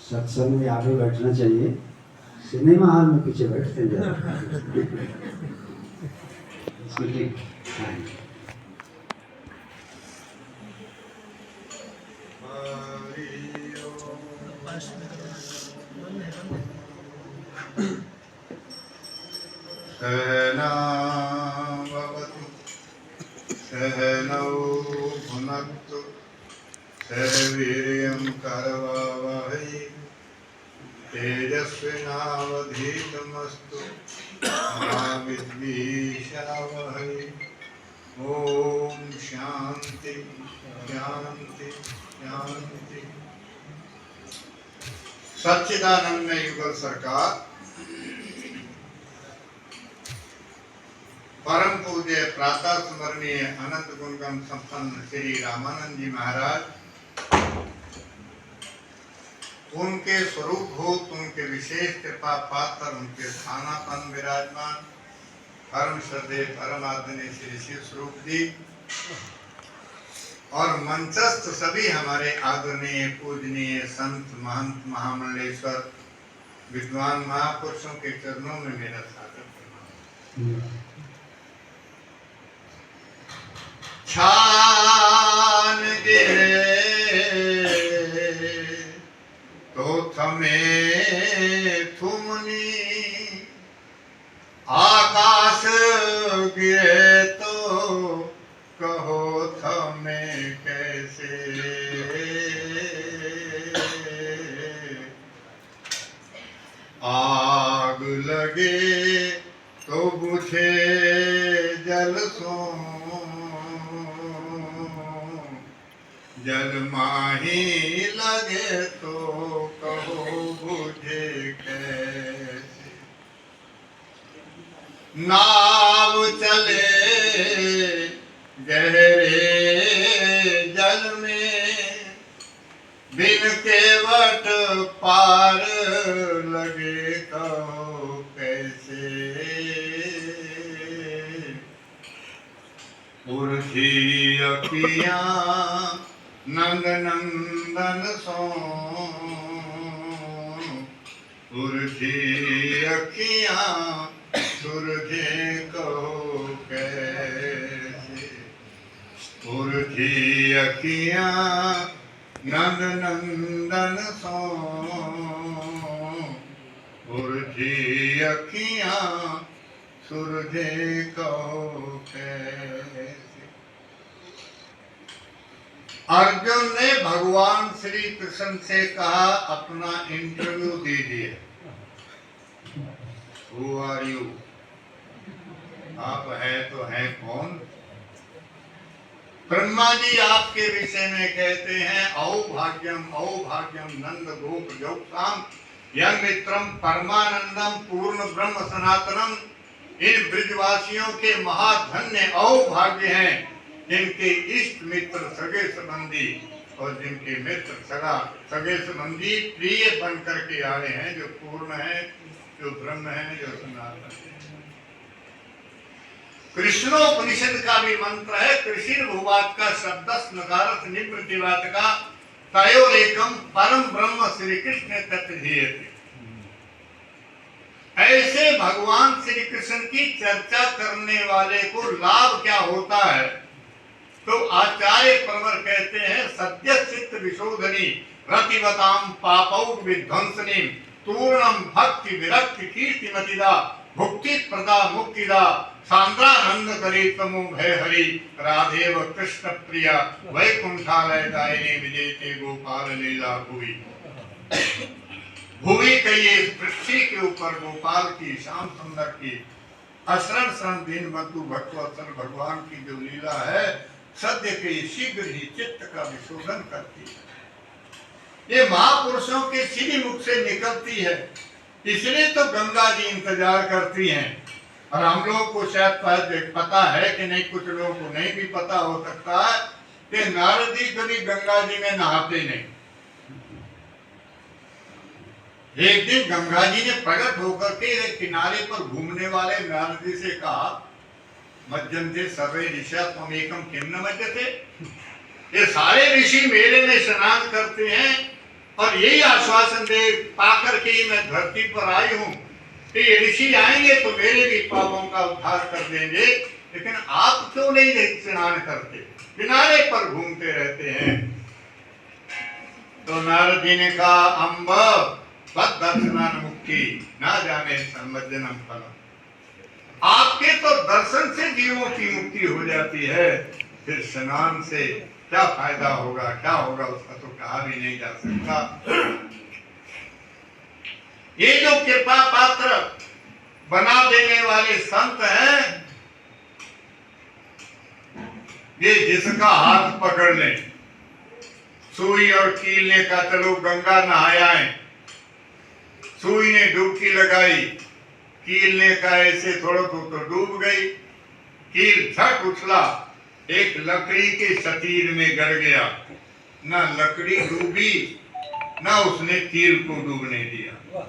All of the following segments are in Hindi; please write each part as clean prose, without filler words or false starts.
सत्संग में आगे बैठना चाहिए, सिनेमा हॉल में पीछे बैठते हैं। सहनावतु सहनौ भुनक्तु सहवीर्यं करवावहै तेजस्विनावधीतमस्तु मा विद्विषावहै। ओम शांति शांति शांति। सच्चिदानंद युगल सरकार परम पूज्य प्रातः स्मरणीय अनंत गुणगम संपन्न श्री रामानंद जी महाराज, उनके स्वरूप भूत उनके विशेष कृपा पात्र उनके स्थानापन विराजमान परम श्रद्धेय परम आदरणीय श्री शिव स्वरूप जी और मंचस्थ सभी हमारे आदरणीय पूजनीय संत महंत महामंडलेश्वर विद्वान महापुरुषों के चरणों में मेरा सादर प्रणाम। छान गिरे तो थमे थुमनी, आकाश गिरे तो कहो थमे कैसे। आग लगे तो बुझे जल सो, जल माही लगे तो कहो बुझे कैसे। नाव चले गहरे जल में, बिन केवट पार लगे कहो कैसे। उर्धी अखियाँ नंद नंदन सो, उर्धी अखियाँ सुरझे कहो कैसे। उर्धी अखियाँ नंद नंदन सो, उर्धी अखियाँ सुरझे कहो कैसे। अर्जुन ने भगवान श्री कृष्ण से कहा अपना इंटरव्यू दीजिए। Who are you? आप है तो है कौन? ब्रह्मा जी आपके विषय में कहते हैं औभाग्यम औभाग्यम नंद गोप जोक्ताम यम मित्रम परमानंदम पूर्ण ब्रह्म सनातनम। इन ब्रजवासियों के महाधन्य औभाग्य हैं जिनके इष्ट मित्र सगे संबंधी और जिनके मित्र सगे संबंधी प्रिय बन करके आए हैं, जो पूर्ण है, जो ब्रह्म है, जो सनातन है। कृष्णोपनिषद का भी मंत्र है, कृषिर भूवात का शब्दस नकारथ निवृत्तिवात का तयोरेकम परम ब्रह्म श्री कृष्ण तत्धीयते। ऐसे भगवान श्री कृष्ण की चर्चा करने वाले को लाभ क्या होता है? तो आचार्य प्रवर कहते हैं सद्य चित्त विशोधनी रतिवताम पापौ विध्वंसनी पूर्णम भक्ति विरक्ति कीर्ति मतिदा भुक्ति प्रदा मुक्तिदा सांद्रानंद करे तमो भय हरि राधेव कृष्ण प्रिया वैकुंठालय दायिनी विजयते गोपाल लीला भुवि। भूमि कहिए पृथ्वी के ऊपर गोपाल की श्याम सुंदर की अशरण शरण दीन बंधु भक्तवत्सल भगवान की जो लीला है सद्य के शीघ्र ही चित्त का विशोधन करती है। ये महापुरुषों के सीधी मुख से निकलती है, इसलिए तो गंगा जी इंतजार करती हैं। और हम लोगों को शायद पता है कि नहीं, कुछ लोगों को नहीं भी पता हो सकता है कि नारद जी कभी गंगा जी में नहाते नहीं। एक दिन गंगा जी ने प्रकट होकर के एक किनारे पर घूमने वाले नारद जी से कहा, मज्जन्ते सर्वे ऋषिया त्वमेकं किम न मज्जते। ये सारे ऋषि मेरे में स्नान करते हैं और यही आश्वासन दे पाकर के मैं धरती पर आई हूँ कि ये ऋषि आएंगे तो मेरे भी पापों का उद्धार कर देंगे, लेकिन आप क्यों नहीं स्नान करते, किनारे पर घूमते रहते हैं। तो नारद जी ने कहा, अम्ब बद दर्शनान मुक्ति ना जाने संमज्जनम फलम। आपके तो दर्शन से जीवों की मुक्ति हो जाती है, फिर स्नान से क्या फायदा होगा, क्या होगा उसका तो कहा भी नहीं जा सकता। ये जो कृपा पात्र बना देने वाले संत हैं, ये जिसका हाथ पकड़ ले, सुई और कील ने कहा चलो गंगा नहाए, सुई ने डुबकी लगाई, कील ने कहा ऐसे थोड़ा तो डूब गई, कील झट उछला, एक लकड़ी के शतीर में गड़ गया, ना लकड़ी डूबी ना उसने कील को डूबने दिया।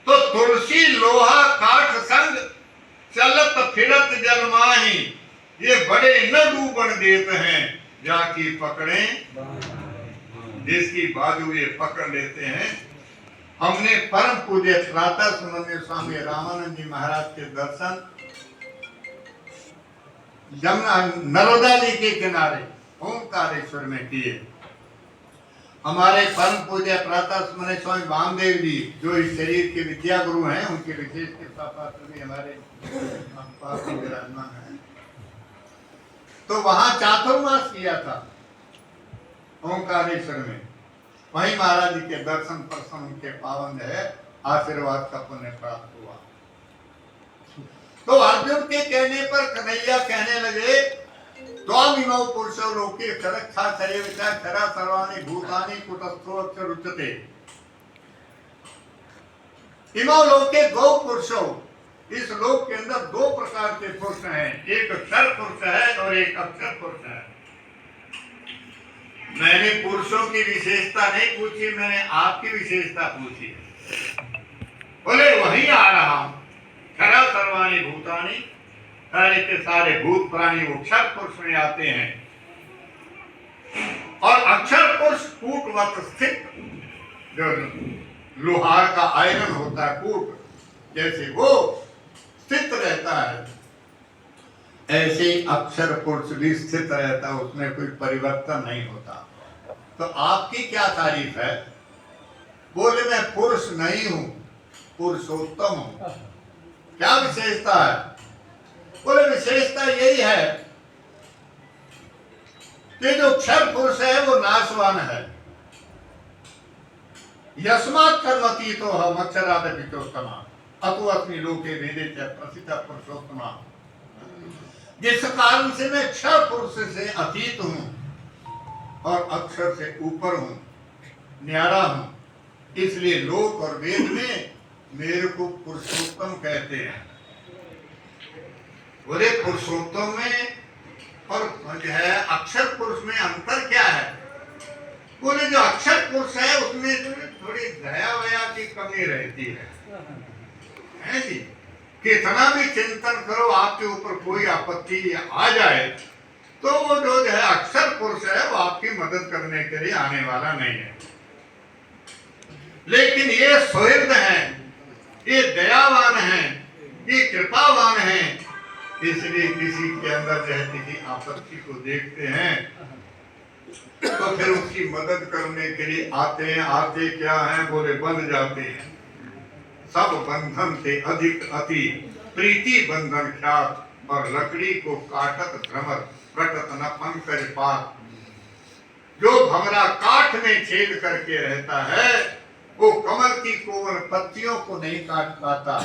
तो तुलसी लोहा काठ संग चलत फिरत जलमाही, ये बड़े न डूबन देते हैं जाकी पकड़े, जिसकी बाजू ये पकड़ लेते हैं। हमने परम पूज्य प्रातः सुनंदे स्वामी रामानंद जी महाराज के दर्शन यमुना नर्मदा जी के किनारे ओंकारेश्वर में किए। हमारे परम पूज्य प्रातः सुनंदे स्वामी वामदेव जी जो इस शरीर के विद्या गुरु हैं, उनके विशेष कृपा पात्र भी हमारे पास विराजमान है। तो वहां चातुर्मास किया था ओंकारेश्वर में, वहीं महाराज जी के दर्शन प्रसन्न उनके पावन है आशीर्वाद का पुण्य प्राप्त हुआ। तो अर्जुन के कहने पर कन्हैया कहने लगे, त्वामिमौ पुरुषो लोके क्षरक्षा क्षरेविचा क्षरा सर्वाणि भूतानि कुटस्थो अक्षर उच्यते। इमौ लोके दो पुरुषो, इस लोक के अंदर दो प्रकार के पुरुष हैं, एक क्षर पुरुष है और एक अक्षर पुरुष है। मैंने पुरुषों की विशेषता नहीं पूछी, मैंने आपकी विशेषता पूछी। बोले वही आ रहा हूं, क्षरा सर्वाणि भूतानि, सारे के सारे भूत प्राणी वो क्षर पुरुष में आते हैं, और अक्षर पुरुष कूटवत स्थित, जो लोहार का आयरन होता है कूट, जैसे वो स्थित रहता है, ऐसे ही अक्षर पुरुष भी स्थित रहता है, उसमें कोई परिवर्तन नहीं होता। तो आपकी क्या तारीफ है? बोले मैं पुरुष नहीं हूं, पुरुषोत्तम हूं। क्या विशेषता है? बोले विशेषता यही है कि जो क्षर पुरुष है वो नाशवान है, यस्मात् कर्मतीतो हम अक्षरादपितोत्तमा अतो अस्मि लोके वेदे च प्रसिद्ध पुरुषोत्तमा। जिस कारण से मैं क्षर पुरुष से अतीत हूं और अक्षर से ऊपर हूं, न्यारा हूं, इसलिए लोक और वेद में मेरे को पुरुषोत्तम कहते हैं। बोले पुरुषोत्तम में और जो है अक्षर पुरुष में अंतर क्या है? बोले जो अक्षर पुरुष है उसमें थोड़ी दया वया की कमी रहती है जी। कितना भी चिंतन करो आपके ऊपर कोई आपत्ति आ जाए तो वो जो है अक्षर पुरुष है वो आपकी मदद करने के लिए आने वाला नहीं है। लेकिन ये सुहृद है, ये दयावान है, ये कृपावान है, इसलिए किसी के अंदर जो है किसी आपत्ति को देखते हैं तो फिर उसकी मदद करने के लिए आते हैं। आते क्या हैं? बोले बंध जाते हैं। सब बंधन से अधिक अति प्रीति बंधन ख्यात, और लकड़ी को काटत भ्रमर कटत न पंकज पात। जो भमरा काठ में छेद करके रहता है वो कमल की कोमल पत्तियों को नहीं काट पाता।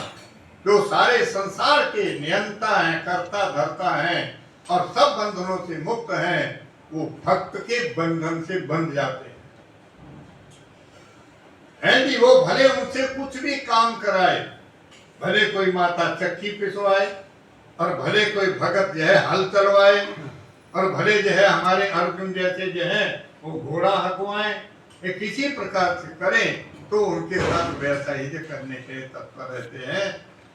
जो सारे संसार के नियंता है, करता धरता है और सब बंधनों से मुक्त है, वो भक्त के बंधन से बंध जाते हैं जी। वो भले उनसे कुछ भी काम कराए, भले कोई माता चक्की पिसवाए और भले कोई भगत जो है हल चलवाए और भले जो है हमारे अर्जुन जैसे जो है वो घोड़ा हकवाए, ये किसी प्रकार से करें तो उनके साथ वैसा ही करने के लिए तत्पर रहते हैं।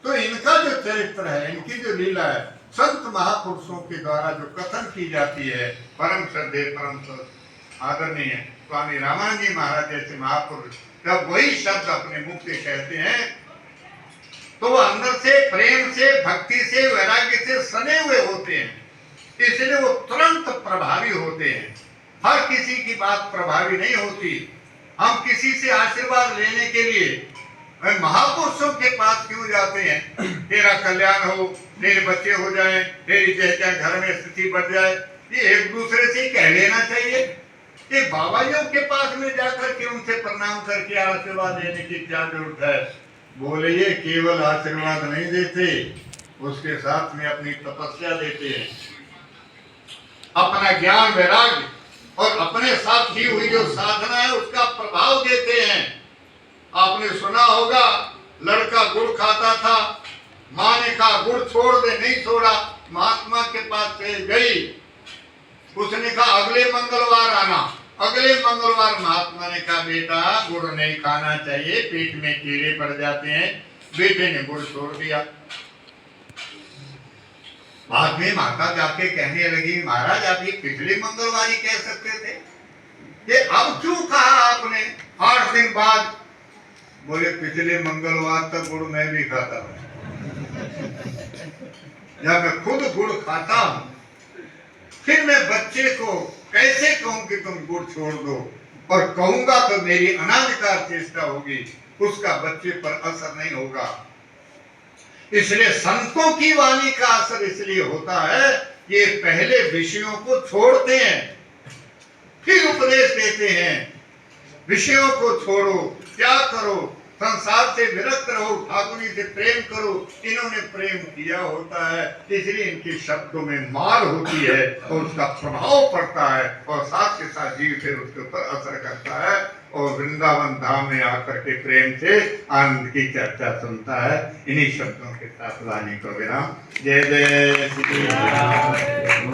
तो इनका जो चरित्र है, इनकी जो लीला है, संत महापुरुषों के द्वारा जो कथन की जाती है, परम श्रद्धेय परम आदरणीय स्वामी रामानंद जी महाराज जैसे महापुरुष जब वही शब्द अपने मुख से कहते हैं तो वो अंदर से प्रेम से, भक्ति से, वैराग्य से सने हुए होते हैं, इसलिए वो तुरंत प्रभावी होते हैं। हर किसी की बात प्रभावी नहीं होती। हम किसी से आशीर्वाद लेने के लिए महापुरुषों के पास क्यों जाते हैं? तेरा कल्याण हो, तेरे बच्चे हो जाए, तेरी जैसा घर में स्थिति बढ़ जाए, ये एक दूसरे से कह लेना चाहिए। ये बाबाजियों के पास में जाकर के उनसे प्रणाम करके आशीर्वाद लेने की क्या जरूरत है? बोले ये केवल आशीर्वाद नहीं देते, उसके साथ में अपनी तपस्या देते हैं, अपना ज्ञान वैराग्य और अपने साथ की हुई जो साधना है उसका प्रभाव देते हैं। आपने सुना होगा, लड़का गुड़ खाता था, माँ ने कहा गुड़ छोड़ दे, नहीं छोड़ा। महात्मा के पास से गई, उसने कहा अगले मंगलवार आना। अगले मंगलवार महात्मा ने कहा बेटा गुड़ नहीं खाना चाहिए, पेट में कीड़े पड़ जाते हैं। बेटे ने गुड़ छोड़ दिया। बाद में माता जाके कहने लगी महाराज आप ये पिछले मंगलवार ही कह सकते थे, ये अब क्यों कहा आपने 8 दिन बाद? बोले पिछले मंगलवार तक गुड़ मैं भी खाता हूँ, जब मैं खुद गुड़ खाता हूँ फिर मैं बच्चे को कैसे कहूं कि तुम गुड़ छोड़ दो? और कहूंगा तो मेरी अनाधिकार चेष्टा होगी, उसका बच्चे पर असर नहीं होगा। इसलिए संतों की वाणी का असर इसलिए होता है, ये पहले विषयों को छोड़ते हैं फिर उपदेश देते हैं। विषयों को छोड़ो, त्याग करो, संसार से विरक्त रहो, ठाकुरी से प्रेम करो। इन्होंने प्रेम किया होता है, इसलिए इनके शब्दों में मार होती है और उसका प्रभाव पड़ता है और साथ के साथ जीव फिर उसके ऊपर असर करता है और वृंदावन धाम में आकर के प्रेम से आनंद की चर्चा सुनता है। इन्हीं शब्दों के साथ वाणी को विराम। जय जय श्री राम।